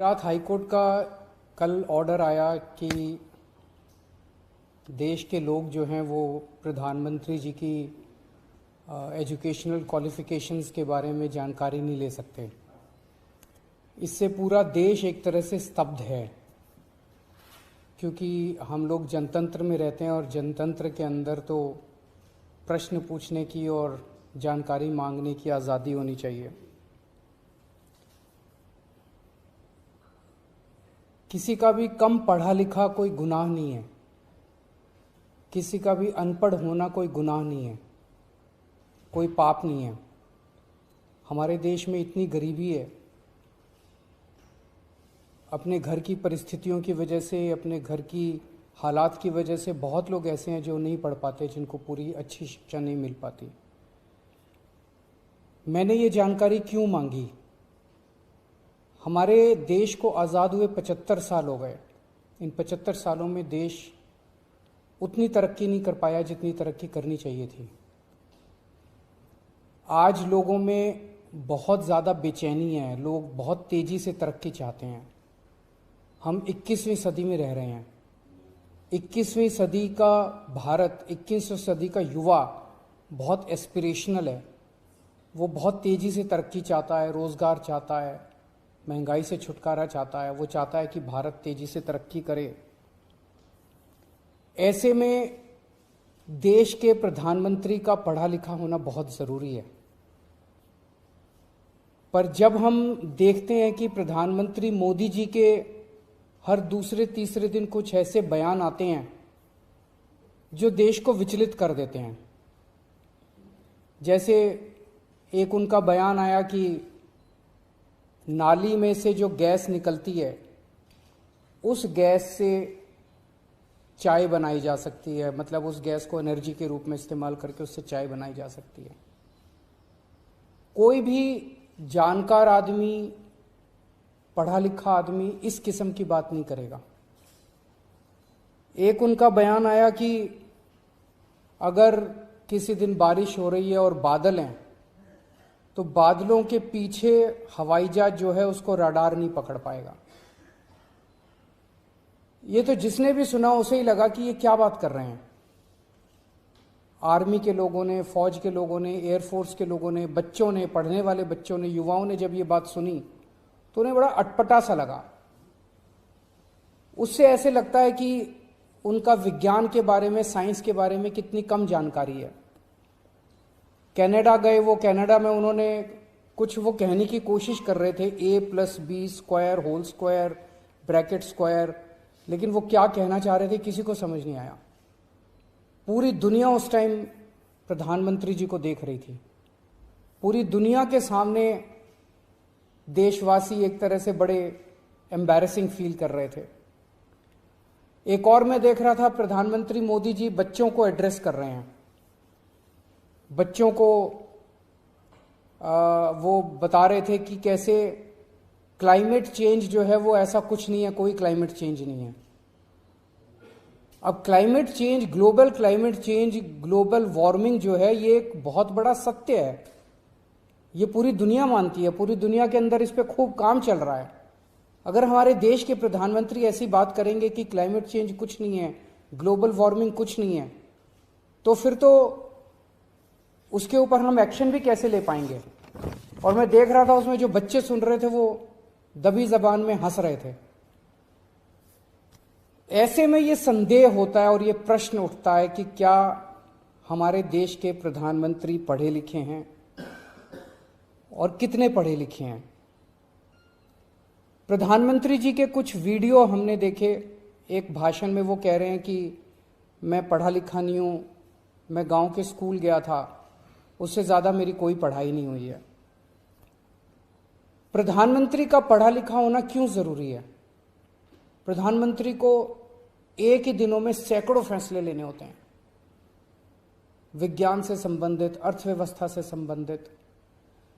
Gujarat high court का कल order आया कि देश के लोग जो हैं वो प्रधानमंत्री जी की एजुकेशनल क्वालिफिकेशंस के बारे में जानकारी नहीं ले सकते। इससे पूरा देश एक तरह से स्तब्ध है, क्योंकि हम लोग जनतंत्र में रहते हैं और जनतंत्र के अंदर तो प्रश्न पूछने की और जानकारी मांगने की आज़ादी होनी चाहिए। किसी का भी कम पढ़ा लिखा कोई गुनाह नहीं है, किसी का भी अनपढ़ होना कोई गुनाह नहीं है, कोई पाप नहीं है। हमारे देश में इतनी गरीबी है, अपने घर की परिस्थितियों की वजह से, अपने घर की हालात की वजह से बहुत लोग ऐसे हैं जो नहीं पढ़ पाते, जिनको पूरी अच्छी शिक्षा नहीं मिल पाती। मैंने ये जानकारी क्यों मांगी? हमारे देश को आज़ाद हुए 75 साल हो गए। इन 75 सालों में देश उतनी तरक्की नहीं कर पाया जितनी तरक्की करनी चाहिए थी। आज लोगों में बहुत ज़्यादा बेचैनी है, लोग बहुत तेज़ी से तरक्की चाहते हैं। हम 21वीं सदी में रह रहे हैं। 21वीं सदी का भारत, 21वीं सदी का युवा बहुत एस्पिरेशनल है। वो बहुत तेज़ी से तरक्की चाहता है, रोज़गार चाहता है, महंगाई से छुटकारा चाहता है। वो चाहता है कि भारत तेज़ी से तरक्की करे। ऐसे में देश के प्रधानमंत्री का पढ़ा लिखा होना बहुत ज़रूरी है। पर जब हम देखते हैं कि प्रधानमंत्री मोदी जी के हर दूसरे तीसरे दिन कुछ ऐसे बयान आते हैं जो देश को विचलित कर देते हैं। जैसे एक उनका बयान आया कि नाली में से जो गैस निकलती है, उस गैस से चाय बनाई जा सकती है, मतलब उस गैस को एनर्जी के रूप में इस्तेमाल करके उससे चाय बनाई जा सकती है। कोई भी जानकार आदमी, पढ़ा लिखा आदमी इस किस्म की बात नहीं करेगा। एक उनका बयान आया कि अगर किसी दिन बारिश हो रही है और बादल हैं, तो बादलों के पीछे हवाई जहाज जो है उसको रडार नहीं पकड़ पाएगा। ये तो जिसने भी सुना उसे ही लगा कि ये क्या बात कर रहे हैं। आर्मी के लोगों ने, फौज के लोगों ने, एयरफोर्स के लोगों ने, बच्चों ने, पढ़ने वाले बच्चों ने, युवाओं ने जब ये बात सुनी तो उन्हें बड़ा अटपटा सा लगा। उससे ऐसे लगता है कि उनका विज्ञान के बारे में, साइंस के बारे में कितनी कम जानकारी है। कनाडा गए, वो कनाडा में उन्होंने कुछ वो कहने की कोशिश कर रहे थे, a+b² whole square bracket square, लेकिन वो क्या कहना चाह रहे थे किसी को समझ नहीं आया। पूरी दुनिया उस टाइम प्रधानमंत्री जी को देख रही थी। पूरी दुनिया के सामने देशवासी एक तरह से बड़े एम्बैरेसिंग फील कर रहे थे। एक और मैं देख रहा था, प्रधानमंत्री मोदी जी बच्चों को एड्रेस कर रहे हैं। बच्चों को वो बता रहे थे कि कैसे क्लाइमेट चेंज जो है वो ऐसा कुछ नहीं है, कोई क्लाइमेट चेंज नहीं है। अब climate change, global climate change, global warming जो है ये एक बहुत बड़ा सत्य है। ये पूरी दुनिया मानती है, पूरी दुनिया के अंदर इस पे खूब काम चल रहा है। अगर हमारे देश के प्रधानमंत्री ऐसी बात करेंगे कि क्लाइमेट चेंज कुछ नहीं है, ग्लोबल वार्मिंग कुछ नहीं है, तो फिर तो उसके ऊपर हम एक्शन भी कैसे ले पाएंगे। और मैं देख रहा था उसमें जो बच्चे सुन रहे थे वो दबी जबान में हंस रहे थे। ऐसे में ये संदेह होता है और ये प्रश्न उठता है कि क्या हमारे देश के प्रधानमंत्री पढ़े लिखे हैं और कितने पढ़े लिखे हैं। प्रधानमंत्री जी के कुछ वीडियो हमने देखे। एक भाषण में वो कह रहे हैं कि मैं पढ़ा लिखा नहीं हूं, मैं गांव के स्कूल गया था, उससे ज़्यादा मेरी कोई पढ़ाई नहीं हुई है। प्रधानमंत्री का पढ़ा लिखा होना क्यों ज़रूरी है? प्रधानमंत्री को एक ही दिनों में सैकड़ों फैसले लेने होते हैं, विज्ञान से संबंधित, अर्थव्यवस्था से संबंधित।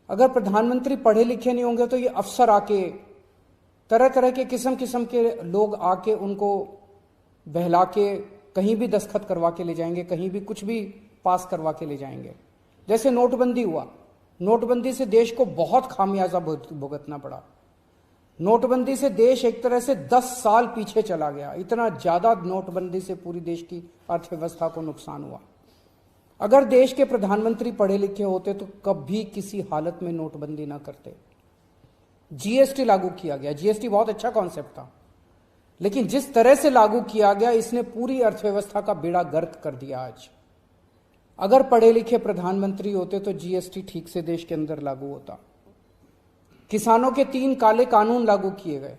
अगर प्रधानमंत्री पढ़े लिखे नहीं होंगे तो ये अफसर आके, तरह तरह के किस्म के लोग आके उनको बहला के कहीं भी दस्तखत करवा के ले जाएंगे, कहीं भी कुछ भी पास करवा के ले जाएंगे। जैसे नोटबंदी हुआ, नोटबंदी से देश को बहुत खामियाजा भुगतना पड़ा। नोटबंदी से देश एक तरह से 10 साल पीछे चला गया। इतना ज्यादा नोटबंदी से पूरी देश की अर्थव्यवस्था को नुकसान हुआ। अगर देश के प्रधानमंत्री पढ़े लिखे होते तो कभी किसी हालत में नोटबंदी ना करते। जीएसटी लागू किया गया। जीएसटी बहुत अच्छा कॉन्सेप्ट था, लेकिन जिस तरह से लागू किया गया इसने पूरी अर्थव्यवस्था का बेड़ा गर्क कर दिया। आज अगर पढ़े लिखे प्रधानमंत्री होते तो जीएसटी ठीक से देश के अंदर लागू होता। किसानों के 3 काले कानून लागू किए गए।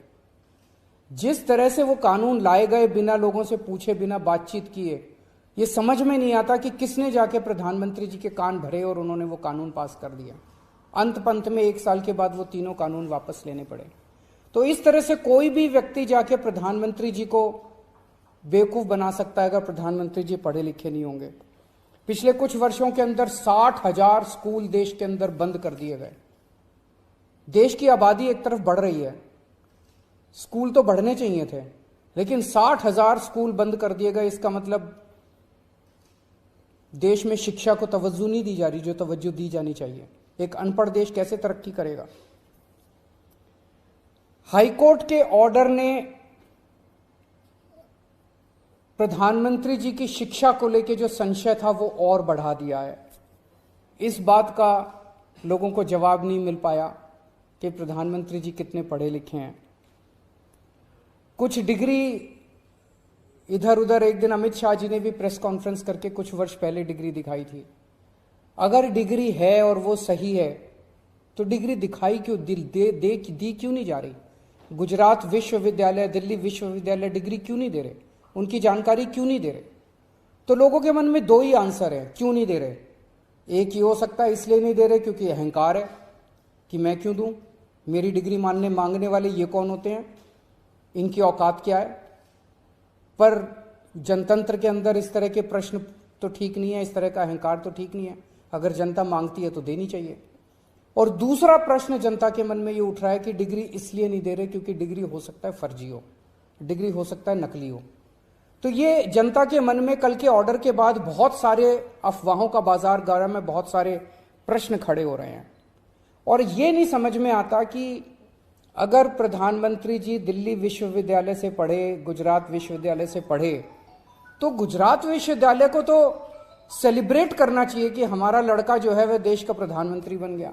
जिस तरह से वो कानून लाए गए, बिना लोगों से पूछे, बिना बातचीत किए, ये समझ में नहीं आता कि किसने जाके प्रधानमंत्री जी के कान भरे और उन्होंने वो कानून पास कर दिया। अंत पंत में 1 साल के बाद वो तीनों कानून वापस लेने पड़े। तो इस तरह से कोई भी व्यक्ति जाके प्रधानमंत्री जी को बेवकूफ बना सकता है अगर प्रधानमंत्री जी पढ़े लिखे नहीं होंगे। पिछले कुछ वर्षों के अंदर 60,000 स्कूल देश के अंदर बंद कर दिए गए। देश की आबादी एक तरफ बढ़ रही है, स्कूल तो बढ़ने चाहिए थे, लेकिन 60,000 स्कूल बंद कर दिए गए। इसका मतलब देश में शिक्षा को तवज्जो नहीं दी जा रही जो तवज्जो दी जानी चाहिए। एक अनपढ़ देश कैसे तरक्की करेगा? हाईकोर्ट के ऑर्डर ने प्रधानमंत्री जी की शिक्षा को लेकर जो संशय था वो और बढ़ा दिया है। इस बात का लोगों को जवाब नहीं मिल पाया कि प्रधानमंत्री जी कितने पढ़े लिखे हैं। कुछ डिग्री इधर उधर, एक दिन अमित शाह जी ने भी प्रेस कॉन्फ्रेंस करके कुछ वर्ष पहले डिग्री दिखाई थी। अगर डिग्री है और वो सही है तो डिग्री दिखाई क्यों, दी क्यों नहीं जा रही? गुजरात विश्वविद्यालय, दिल्ली विश्वविद्यालय डिग्री क्यों नहीं दे रहे? उनकी जानकारी क्यों नहीं दे रहे? तो लोगों के मन में 2 ही आंसर है क्यों नहीं दे रहे। एक ही हो सकता है इसलिए नहीं दे रहे क्योंकि अहंकार है कि मैं क्यों दूं, मेरी डिग्री मांगने वाले ये कौन होते हैं, इनकी औकात क्या है। पर जनतंत्र के अंदर इस तरह के प्रश्न तो ठीक नहीं है, इस तरह का अहंकार तो ठीक नहीं है। अगर जनता मांगती है तो देनी चाहिए। और दूसरा प्रश्न जनता के मन में ये उठ रहा है कि डिग्री इसलिए नहीं दे रहे क्योंकि डिग्री हो सकता है फर्जी हो, डिग्री हो सकता है नकली हो। तो ये जनता के मन में कल के ऑर्डर के बाद बहुत सारे अफवाहों का बाजार गर्म में, बहुत सारे प्रश्न खड़े हो रहे हैं। और ये नहीं समझ में आता कि अगर प्रधानमंत्री जी दिल्ली विश्वविद्यालय से पढ़े, गुजरात विश्वविद्यालय से पढ़े, तो गुजरात विश्वविद्यालय को तो सेलिब्रेट करना चाहिए कि हमारा लड़का जो है वह देश का प्रधानमंत्री बन गया।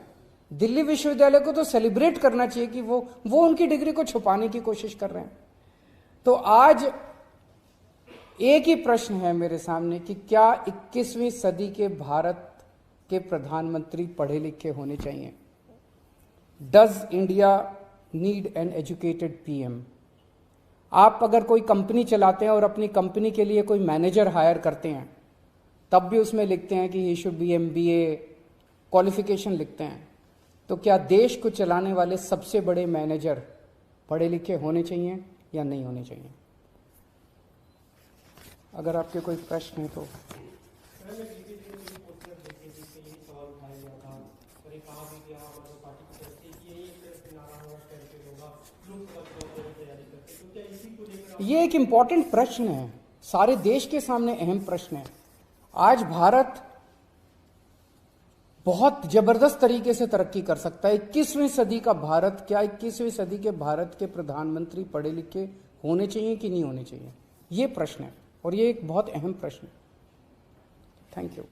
दिल्ली विश्वविद्यालय को तो सेलिब्रेट करना चाहिए कि वो उनकी डिग्री को छुपाने की कोशिश कर रहे हैं। तो आज एक ही प्रश्न है मेरे सामने कि क्या 21वीं सदी के भारत के प्रधानमंत्री पढ़े लिखे होने चाहिए? Does India need an educated PM? आप अगर कोई कंपनी चलाते हैं और अपनी कंपनी के लिए कोई मैनेजर हायर करते हैं, तब भी उसमें लिखते हैं कि he should be MBA qualification लिखते हैं। तो क्या देश को चलाने वाले सबसे बड़े मैनेजर पढ़े लिखे होने चाहिए या नहीं होने चाहिए? अगर आपके कोई प्रश्न है तो। ये एक इंपॉर्टेंट प्रश्न है, सारे देश के सामने अहम प्रश्न है। आज भारत बहुत जबरदस्त तरीके से तरक्की कर सकता है। 21वीं सदी का भारत, क्या 21वीं सदी के भारत के प्रधानमंत्री पढ़े लिखे होने चाहिए कि नहीं होने चाहिए? ये प्रश्न है और ये एक बहुत अहम प्रश्न है। Thank you.